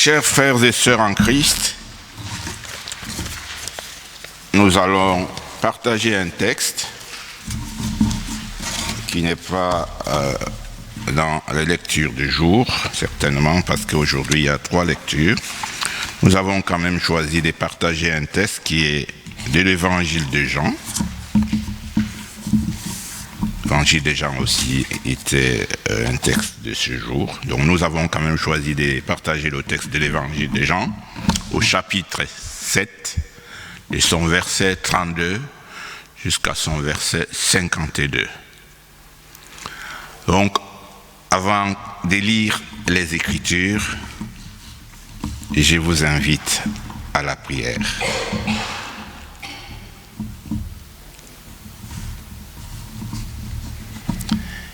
Chers frères et sœurs en Christ, nous allons partager un texte qui n'est pas dans la lecture du jour, certainement, parce qu'aujourd'hui il y a 3 lectures. Nous avons quand même choisi de partager un texte qui est de l'évangile de Jean. L'évangile de Jean aussi était un texte de ce jour. Donc nous avons quand même choisi de partager le texte de l'évangile de Jean au chapitre 7, de son verset 32 jusqu'à son verset 52. Donc, avant de lire les Écritures, je vous invite à la prière.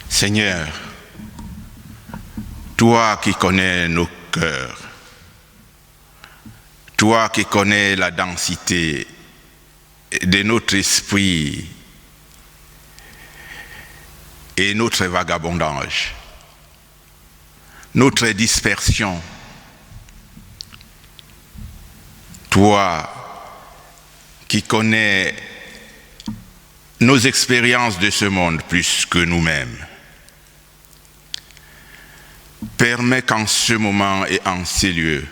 Seigneur, toi qui connais nos cœurs, toi qui connais la densité de notre esprit et notre vagabondage, notre dispersion, toi qui connais nos expériences de ce monde plus que nous-mêmes, permets qu'en ce moment et en ces lieux,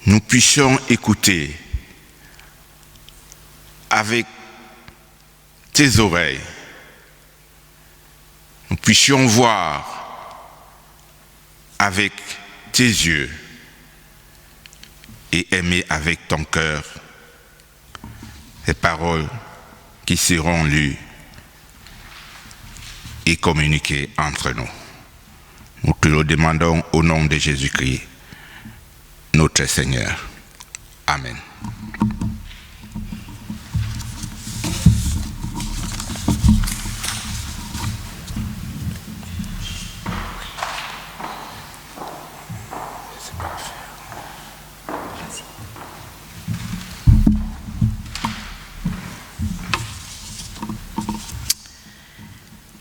nous puissions écouter avec tes oreilles, nous puissions voir avec tes yeux et aimer avec ton cœur les paroles qui seront lues et communiquées entre nous. Nous te le demandons au nom de Jésus-Christ, notre Seigneur. Amen.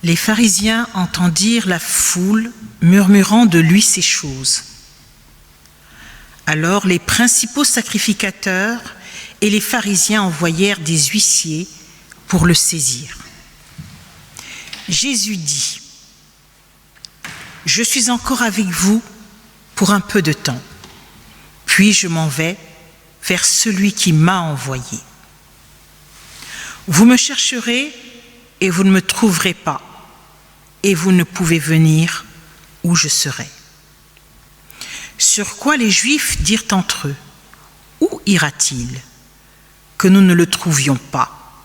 Les pharisiens entendirent la foule murmurant de lui ces choses. Alors les principaux sacrificateurs et les pharisiens envoyèrent des huissiers pour le saisir. Jésus dit : « Je suis encore avec vous pour un peu de temps, puis je m'en vais vers celui qui m'a envoyé. Vous me chercherez et vous ne me trouverez pas, et vous ne pouvez venir où je serai. » Sur quoi les Juifs dirent entre eux : « Où ira-t-il, que nous ne le trouvions pas ?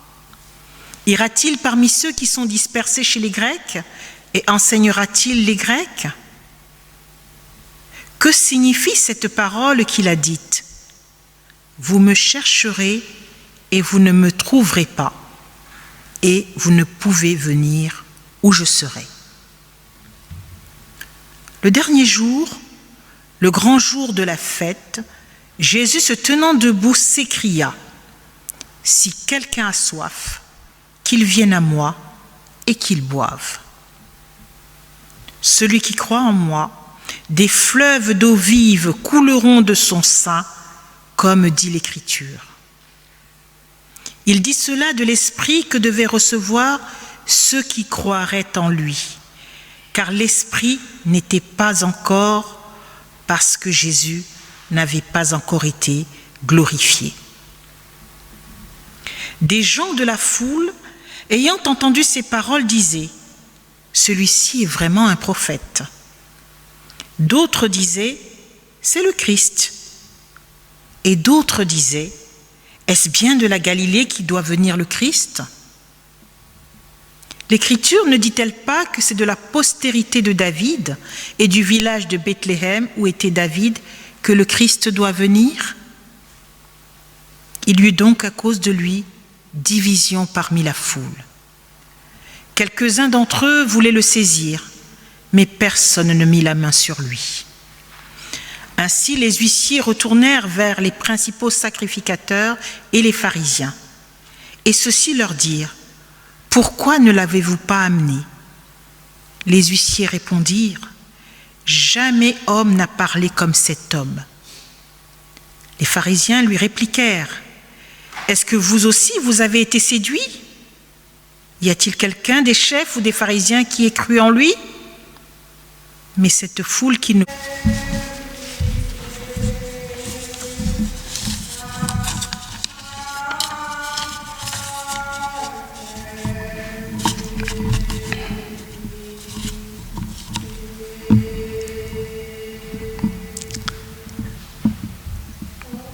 Ira-t-il parmi ceux qui sont dispersés chez les Grecs, et enseignera-t-il les Grecs ? Que signifie cette parole qu'il a dite ? Vous me chercherez et vous ne me trouverez pas, et vous ne pouvez venir où je serai. » Le dernier jour, le grand jour de la fête, Jésus, se tenant debout, s'écria : « Si quelqu'un a soif, qu'il vienne à moi et qu'il boive. Celui qui croit en moi, des fleuves d'eau vive couleront de son sein, comme dit l'Écriture. » Il dit cela de l'Esprit que devaient recevoir ceux qui croiraient en lui, car l'Esprit n'était pas encore, parce que Jésus n'avait pas encore été glorifié. Des gens de la foule, ayant entendu ces paroles, disaient : « Celui-ci est vraiment un prophète. » D'autres disaient : « C'est le Christ. » Et d'autres disaient : « Est-ce bien de la Galilée qui doit venir le Christ ? L'Écriture ne dit-elle pas que c'est de la postérité de David et du village de Bethléem où était David que le Christ doit venir ? » Il y eut donc à cause de lui division parmi la foule. Quelques-uns d'entre eux voulaient le saisir, mais personne ne mit la main sur lui. Ainsi les huissiers retournèrent vers les principaux sacrificateurs et les pharisiens, et ceux-ci leur dirent : « Pourquoi ne l'avez-vous pas amené ? » Les huissiers répondirent : « jamais homme n'a parlé comme cet homme. » Les pharisiens lui répliquèrent, « Est-ce que vous aussi vous avez été séduits? Y a-t-il quelqu'un des chefs ou des pharisiens qui ait cru en lui? » Mais cette foule qui ne...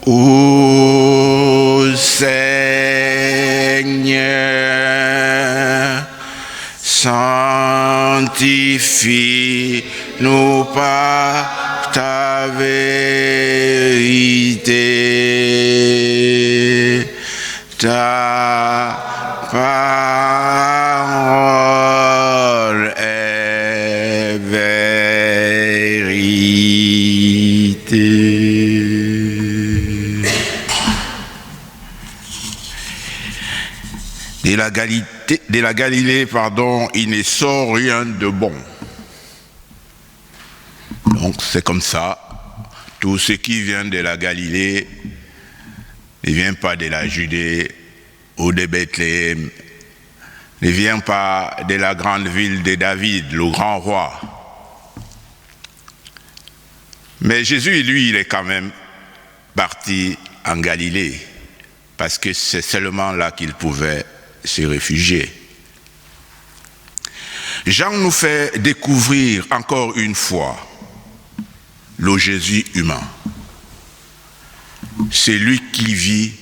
Ô Seigneur, sanctifie-nous par ta vérité. Ta parole est vérité. De la Galilée, il ne sort rien de bon. Donc c'est comme ça, tout ce qui vient de la Galilée ne vient pas de la Judée ou de Bethléem, ne vient pas de la grande ville de David, le grand roi. Mais Jésus, lui, il est quand même parti en Galilée, parce que c'est seulement là qu'il pouvait se réfugier. Jean nous fait découvrir encore une fois le Jésus humain. C'est lui qui vit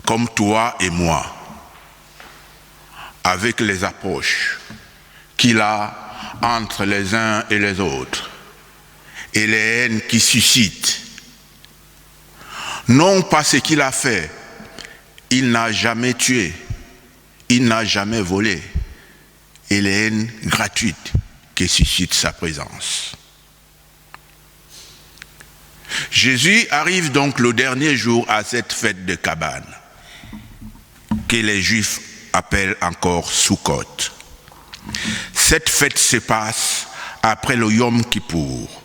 comme toi et moi, avec les approches qu'il a entre les uns et les autres, et les haines qu'il suscite. Non pas ce qu'il a fait, il n'a jamais tué, il n'a jamais volé, et les haines gratuites qui suscitent sa présence. Jésus arrive donc le dernier jour à cette fête de cabane, que les Juifs appellent encore Sukkot. Cette fête se passe après le Yom Kippour,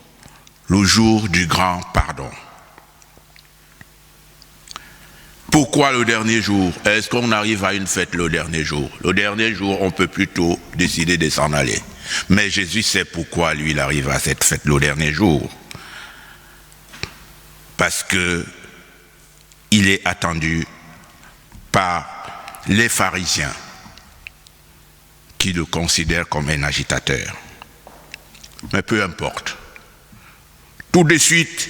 le jour du grand pardon. Pourquoi le dernier jour? Est-ce qu'on arrive à une fête le dernier jour? Le dernier jour, on peut plutôt décider de s'en aller. Mais Jésus sait pourquoi lui, il arrive à cette fête le dernier jour. Parce que il est attendu par les pharisiens qui le considèrent comme un agitateur. Mais peu importe. Tout de suite,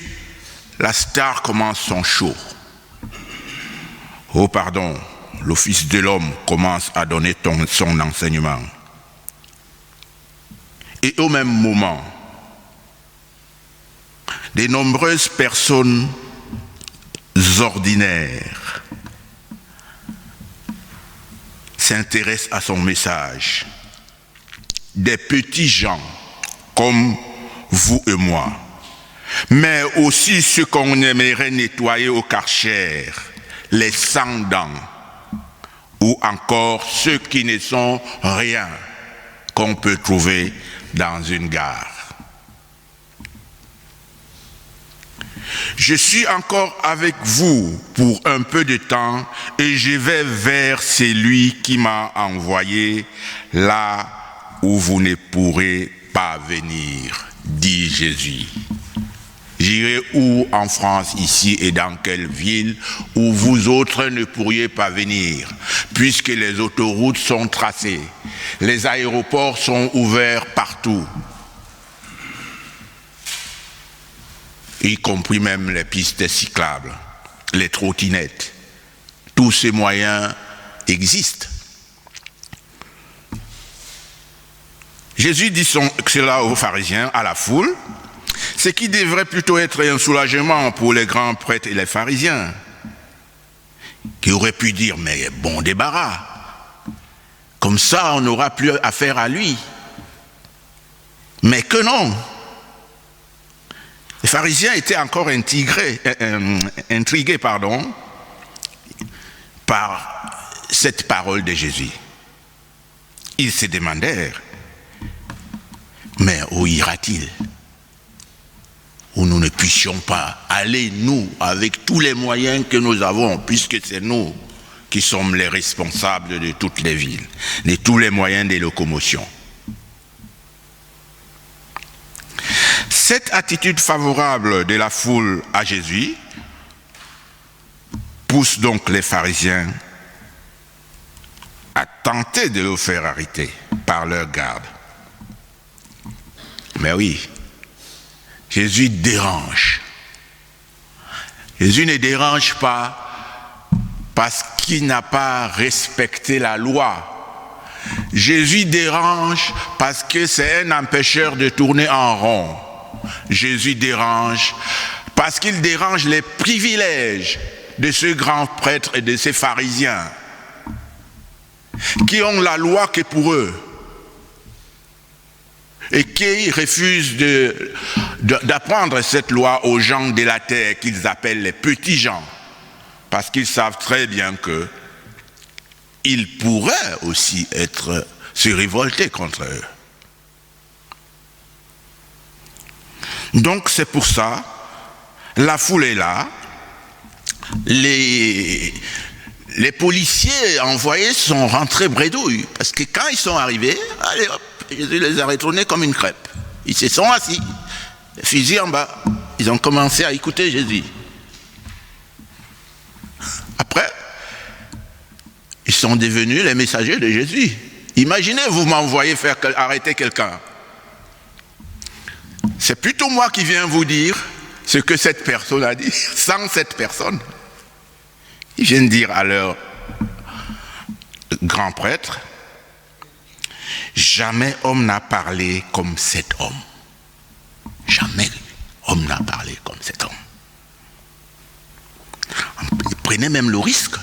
la star commence son show. Oh pardon, le Fils de l'homme commence à donner son enseignement. Et au même moment, de nombreuses personnes ordinaires s'intéressent à son message. Des petits gens comme vous et moi, mais aussi ceux qu'on aimerait nettoyer au Karcher, les sans-dents, ou encore ceux qui ne sont rien qu'on peut trouver dans une gare. Je suis encore avec vous pour un peu de temps et je vais vers celui qui m'a envoyé là où vous ne pourrez pas venir, dit Jésus. J'irai où en France, ici, et dans quelle ville où vous autres ne pourriez pas venir, puisque les autoroutes sont tracées, les aéroports sont ouverts partout, y compris même les pistes cyclables, les trottinettes. Tous ces moyens existent. Jésus dit cela aux pharisiens, à la foule, ce qui devrait plutôt être un soulagement pour les grands prêtres et les pharisiens, qui auraient pu dire, mais bon débarras, comme ça on n'aura plus affaire à lui. Mais que non. Les pharisiens étaient encore intrigués par cette parole de Jésus. Ils se demandèrent, mais où ira-t-il? puissions pas aller, nous, avec tous les moyens que nous avons, puisque c'est nous qui sommes les responsables de toutes les villes, de tous les moyens de locomotion. Cette attitude favorable de la foule à Jésus pousse donc les pharisiens à tenter de le faire arrêter par leur garde. Mais oui, Jésus dérange. Jésus ne dérange pas parce qu'il n'a pas respecté la loi. Jésus dérange parce que c'est un empêcheur de tourner en rond. Jésus dérange parce qu'il dérange les privilèges de ce grand prêtre et de ces pharisiens qui ont la loi que pour eux et qui refusent d'apprendre cette loi aux gens de la terre qu'ils appellent les petits gens, parce qu'ils savent très bien qu'ils pourraient aussi se révolter contre eux. Donc c'est pour ça, la foule est là, les policiers envoyés sont rentrés bredouille, parce que quand ils sont arrivés, allez hop, Jésus les a retournés comme une crêpe. Ils se sont assis, les fusils en bas, ils ont commencé à écouter Jésus. Après, ils sont devenus les messagers de Jésus. Imaginez, vous m'envoyez faire arrêter quelqu'un. C'est plutôt moi qui viens vous dire ce que cette personne a dit, sans cette personne. Ils viennent dire à leur grand prêtre, jamais homme n'a parlé comme cet homme. Jamais homme n'a parlé comme cet homme. Ils prenaient même le risque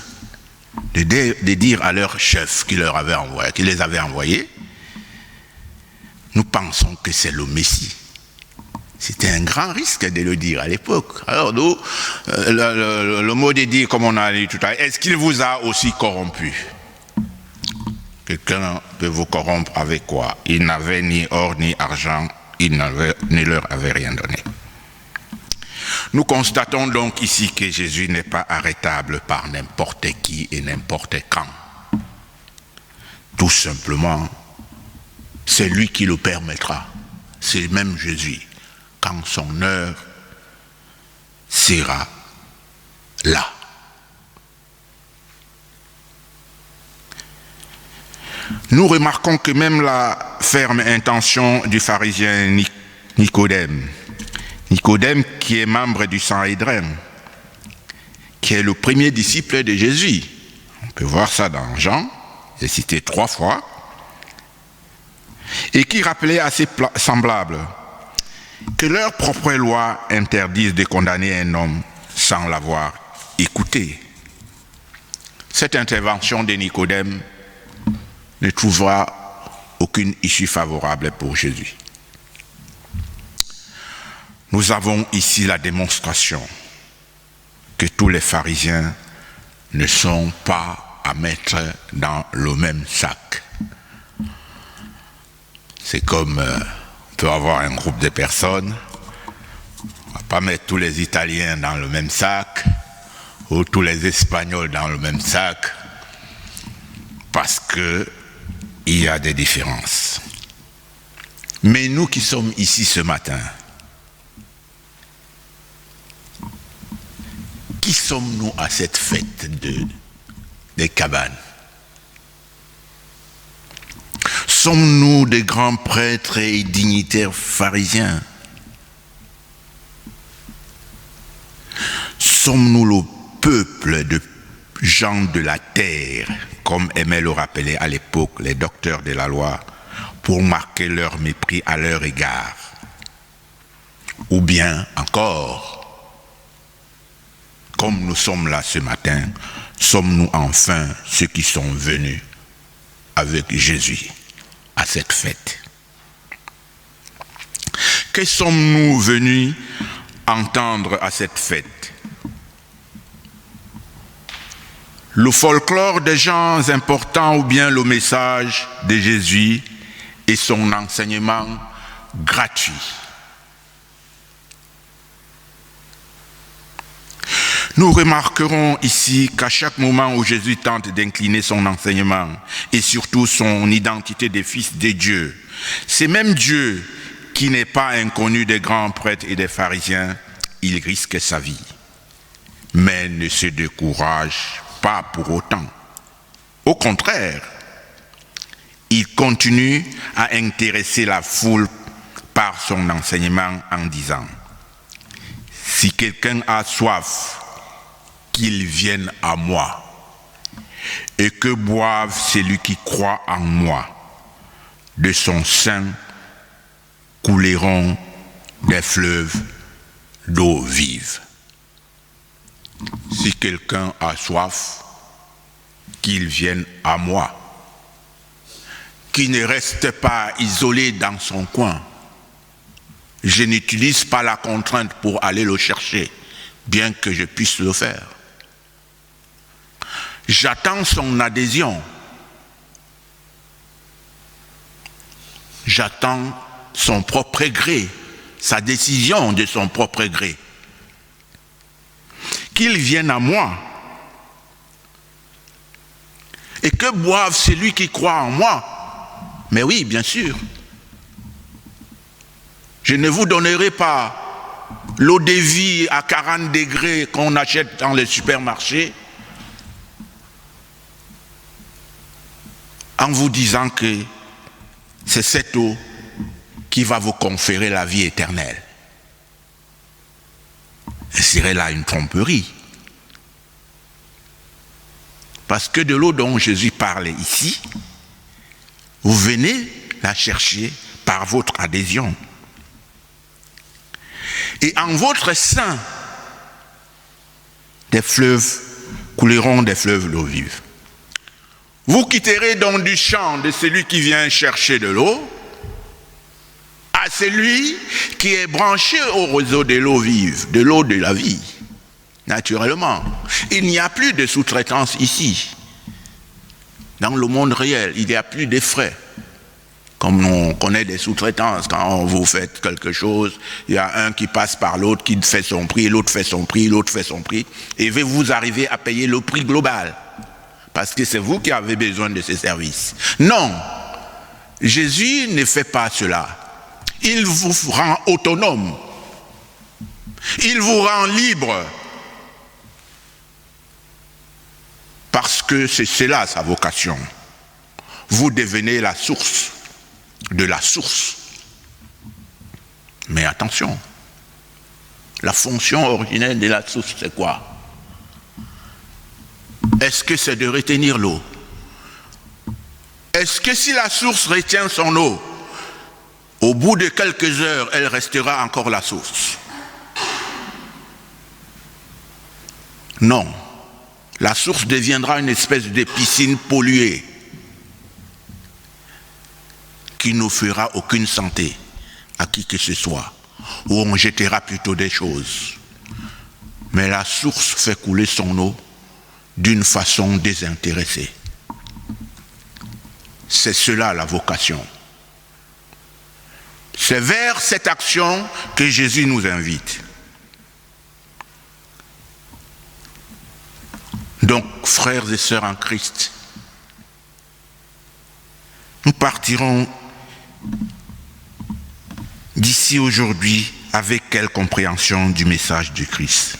de dire à leur chef qui les avait envoyés, nous pensons que c'est le Messie. C'était un grand risque de le dire à l'époque. Alors nous, le mot de dire, comme on a dit tout à l'heure, est-ce qu'il vous a aussi corrompu? Quelqu'un peut vous corrompre avec quoi? Il n'avait ni or ni argent, il ne leur avait rien donné. Nous constatons donc ici que Jésus n'est pas arrêtable par n'importe qui et n'importe quand. Tout simplement, c'est lui qui le permettra. C'est même Jésus. Quand son heure sera là. Nous remarquons que même la ferme intention du pharisien Nicodème qui est membre du Sanhédrin, qui est le premier disciple de Jésus, on peut voir ça dans Jean, j'ai cité 3 fois, et qui rappelait à ses semblables que leur propre loi interdise de condamner un homme sans l'avoir écouté. Cette intervention de Nicodème ne trouvera aucune issue favorable pour Jésus. Nous avons ici la démonstration que tous les pharisiens ne sont pas à mettre dans le même sac. C'est comme on peut avoir un groupe de personnes, on ne va pas mettre tous les Italiens dans le même sac ou tous les Espagnols dans le même sac parce qu'il y a des différences. Mais nous qui sommes ici ce matin, qui sommes-nous à cette fête des cabanes? Sommes-nous des grands prêtres et dignitaires pharisiens? Sommes-nous le peuple de gens de la terre, comme aimaient le rappeler à l'époque les docteurs de la loi, pour marquer leur mépris à leur égard? Ou bien encore, comme nous sommes là ce matin, sommes-nous enfin ceux qui sont venus avec Jésus à cette fête? Que sommes-nous venus entendre à cette fête? Le folklore des gens importants ou bien le message de Jésus et son enseignement gratuit? Nous remarquerons ici qu'à chaque moment où Jésus tente d'incliner son enseignement et surtout son identité de fils de Dieu, c'est même Dieu qui n'est pas inconnu des grands prêtres et des pharisiens, il risque sa vie, mais ne se décourage pas pour autant. Au contraire, il continue à intéresser la foule par son enseignement en disant « Si quelqu'un a soif, qu'il vienne à moi, et que boive celui qui croit en moi. De son sein couleront des fleuves d'eau vive. » Si quelqu'un a soif, qu'il vienne à moi, qu'il ne reste pas isolé dans son coin. Je n'utilise pas la contrainte pour aller le chercher, bien que je puisse le faire. J'attends son adhésion. J'attends son propre gré, sa décision de son propre gré. Qu'il vienne à moi et que boive celui qui croit en moi. Mais oui, bien sûr. Je ne vous donnerai pas l'eau de vie à 40 degrés qu'on achète dans les supermarchés en vous disant que c'est cette eau qui va vous conférer la vie éternelle. Ce serait là une tromperie. Parce que de l'eau dont Jésus parle ici, vous venez la chercher par votre adhésion. Et en votre sein, des fleuves couleront des fleuves d'eau vive. Vous quitterez donc du champ de celui qui vient chercher de l'eau à celui qui est branché au réseau de l'eau vive, de l'eau de la vie. Naturellement, il n'y a plus de sous-traitance ici. Dans le monde réel, il n'y a plus de frais. Comme on connaît des sous-traitances, quand vous faites quelque chose, il y a un qui passe par l'autre, qui fait son prix, l'autre fait son prix, l'autre fait son prix, et vous arrivez à payer le prix global. Parce que c'est vous qui avez besoin de ces services. Non, Jésus ne fait pas cela. Il vous rend autonome. Il vous rend libre. Parce que c'est cela sa vocation. Vous devenez la source de la source. Mais attention, la fonction originelle de la source, c'est quoi? Est-ce que c'est de retenir l'eau? Est-ce que si la source retient son eau, au bout de quelques heures, elle restera encore la source? Non. La source deviendra une espèce de piscine polluée qui n'offrira aucune santé à qui que ce soit, où on jettera plutôt des choses. Mais la source fait couler son eau d'une façon désintéressée. C'est cela la vocation. C'est vers cette action que Jésus nous invite. Donc, frères et sœurs en Christ, nous partirons d'ici aujourd'hui avec quelle compréhension du message du Christ?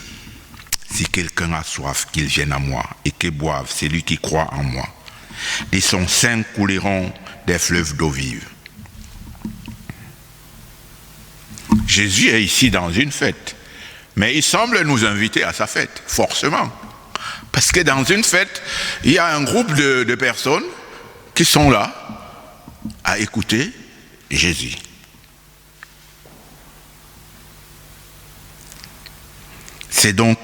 Si quelqu'un a soif, qu'il vienne à moi et que boive celui qui croit en moi. De son sein couleront des fleuves d'eau vive. Jésus est ici dans une fête, mais il semble nous inviter à sa fête, forcément. Parce que dans une fête, il y a un groupe de personnes qui sont là à écouter Jésus. C'est donc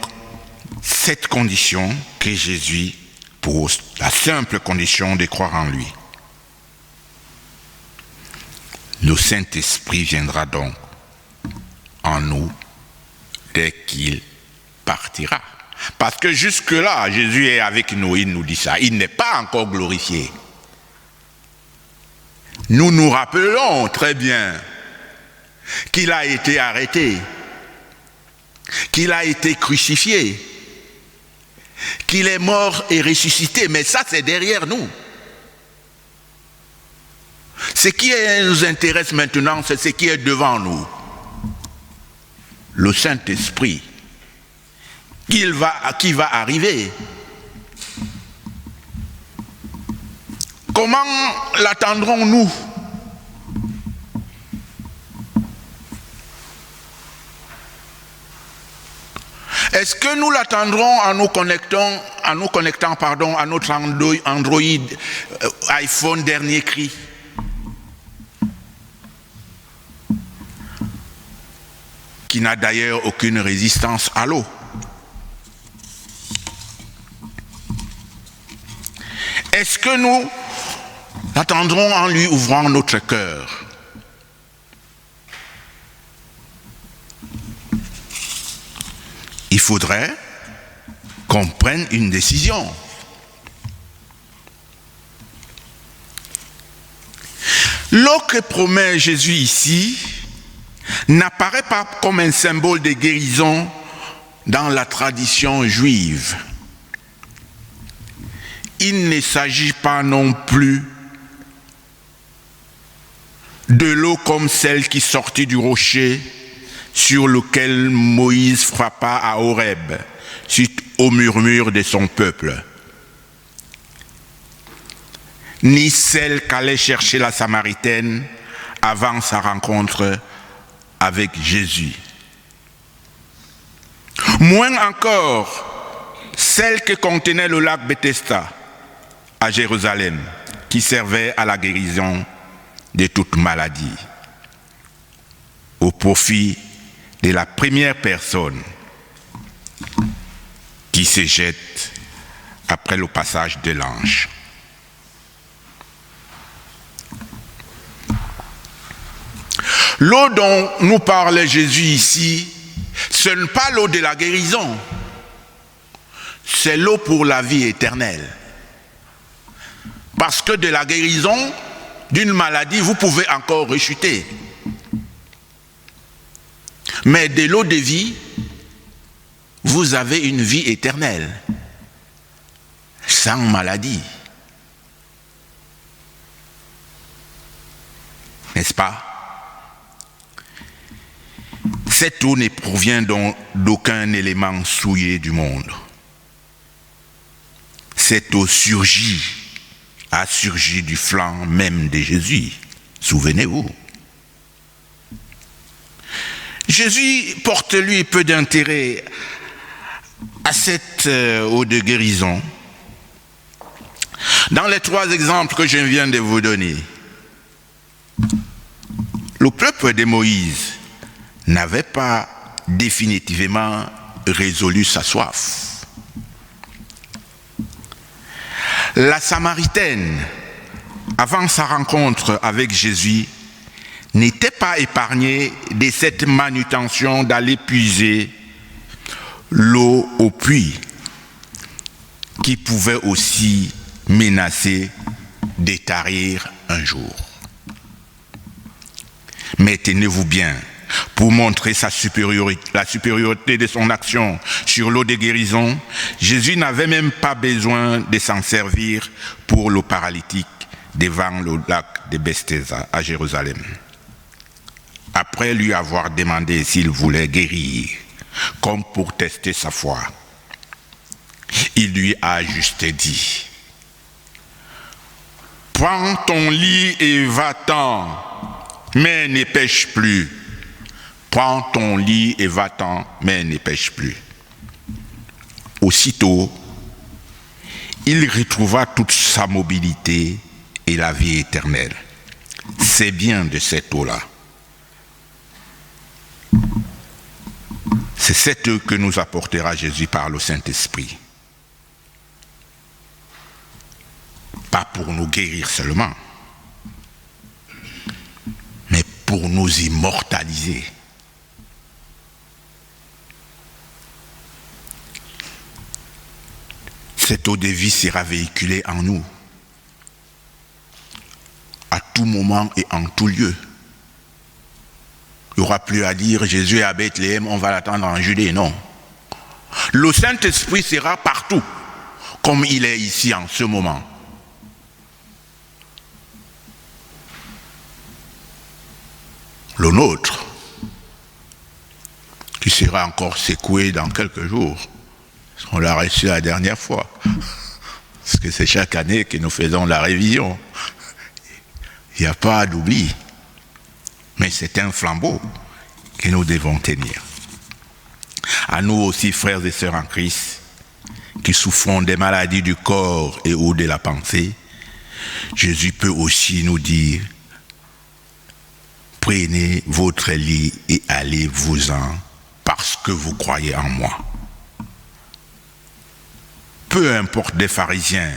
cette condition que Jésus pose, la simple condition de croire en lui. Le Saint-Esprit viendra donc en nous dès qu'il partira. Parce que jusque-là, Jésus est avec nous, il nous dit ça. Il n'est pas encore glorifié. Nous nous rappelons très bien qu'il a été arrêté, qu'il a été crucifié, qu'il est mort et ressuscité, mais ça c'est derrière nous. Ce qui nous intéresse maintenant, c'est ce qui est devant nous. Le Saint-Esprit, qui va arriver. Comment l'attendrons-nous? Est-ce que nous l'attendrons en nous connectant à notre Android, iPhone dernier cri? Qui n'a d'ailleurs aucune résistance à l'eau. Est-ce que nous l'attendrons en lui ouvrant notre cœur? Il faudrait qu'on prenne une décision. L'eau que promet Jésus ici n'apparaît pas comme un symbole de guérison dans la tradition juive. Il ne s'agit pas non plus de l'eau comme celle qui sortit du rocher sur lequel Moïse frappa à Horeb, suite au murmure de son peuple, ni celle qu'allait chercher la Samaritaine avant sa rencontre avec Jésus. Moins encore, celle que contenait le lac Bethesda à Jérusalem, qui servait à la guérison de toute maladie, au profit de la première personne qui se jette après le passage de l'ange. L'eau dont nous parle Jésus ici, ce n'est pas l'eau de la guérison, c'est l'eau pour la vie éternelle. Parce que de la guérison d'une maladie, vous pouvez encore rechuter. Mais de l'eau de vie, vous avez une vie éternelle, sans maladie. N'est-ce pas? Cette eau ne provient donc d'aucun élément souillé du monde. Cette eau a surgi du flanc même de Jésus. Souvenez-vous. Jésus porte lui peu d'intérêt à cette eau de guérison. Dans les 3 exemples que je viens de vous donner, le peuple de Moïse n'avait pas définitivement résolu sa soif. La Samaritaine, avant sa rencontre avec Jésus, n'était pas épargnée de cette manutention d'aller puiser l'eau au puits, qui pouvait aussi menacer de tarir un jour. Mais tenez-vous bien, pour montrer la supériorité de son action sur l'eau de guérison, Jésus n'avait même pas besoin de s'en servir pour le paralytique devant le lac de Bethesda à Jérusalem. Après lui avoir demandé s'il voulait guérir, comme pour tester sa foi, il lui a juste dit: « Prends ton lit et va-t'en, mais ne pêche plus. Prends ton lit et va-t'en, mais ne pêche plus. » Aussitôt, il retrouva toute sa mobilité et la vie éternelle. C'est bien de cette eau-là. C'est cette eau que nous apportera Jésus par le Saint-Esprit. Pas pour nous guérir seulement, mais pour nous immortaliser. Cette eau de vie sera véhiculée en nous, à tout moment et en tout lieu. Il n'y aura plus à dire Jésus est à Bethléem, on va l'attendre en Judée, non. Le Saint-Esprit sera partout. comme il est ici en ce moment. Le nôtre, qui sera encore secoué dans quelques jours, parce qu'on l'a reçu la dernière fois. Parce que c'est chaque année que nous faisons la révision. Il n'y a pas d'oubli. Mais c'est un flambeau que nous devons tenir. À nous aussi, frères et sœurs en Christ, qui souffrons des maladies du corps et ou de la pensée, Jésus peut aussi nous dire: prenez votre lit et allez-vous-en parce que vous croyez en moi. Peu importe des pharisiens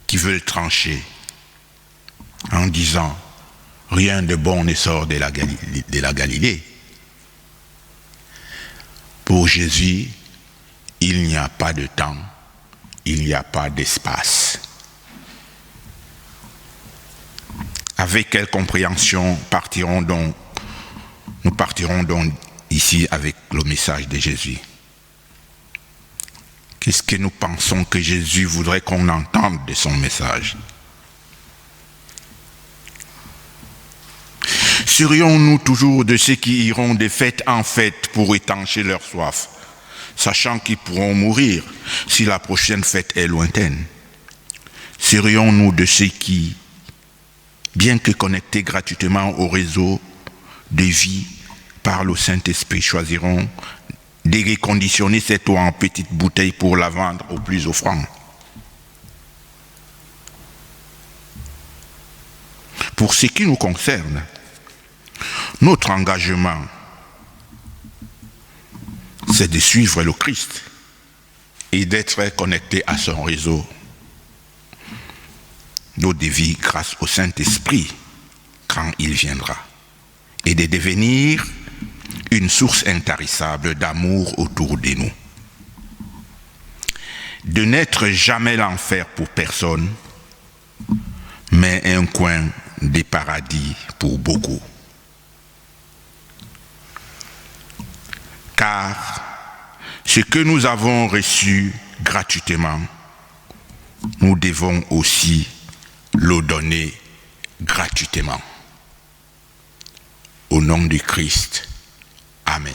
qui veulent trancher en disant rien de bon ne sort de la Galilée. Pour Jésus, il n'y a pas de temps, il n'y a pas d'espace. Avec quelle compréhension nous partirons donc ici avec le message de Jésus? Qu'est-ce que nous pensons que Jésus voudrait qu'on entende de son message? Serions-nous toujours de ceux qui iront de fête en fête pour étancher leur soif, sachant qu'ils pourront mourir si la prochaine fête est lointaine? Serions-nous de ceux qui, bien que connectés gratuitement au réseau de vie par le Saint-Esprit, choisiront de reconditionner cette eau en petites bouteilles pour la vendre aux plus offrants? Pour ce qui nous concerne, notre engagement, c'est de suivre le Christ et d'être connecté à son réseau d'eau de vie grâce au Saint-Esprit quand il viendra, et de devenir une source intarissable d'amour autour de nous. De n'être jamais l'enfer pour personne, mais un coin de paradis pour beaucoup. Car ce que nous avons reçu gratuitement, nous devons aussi le donner gratuitement. Au nom du Christ. Amen.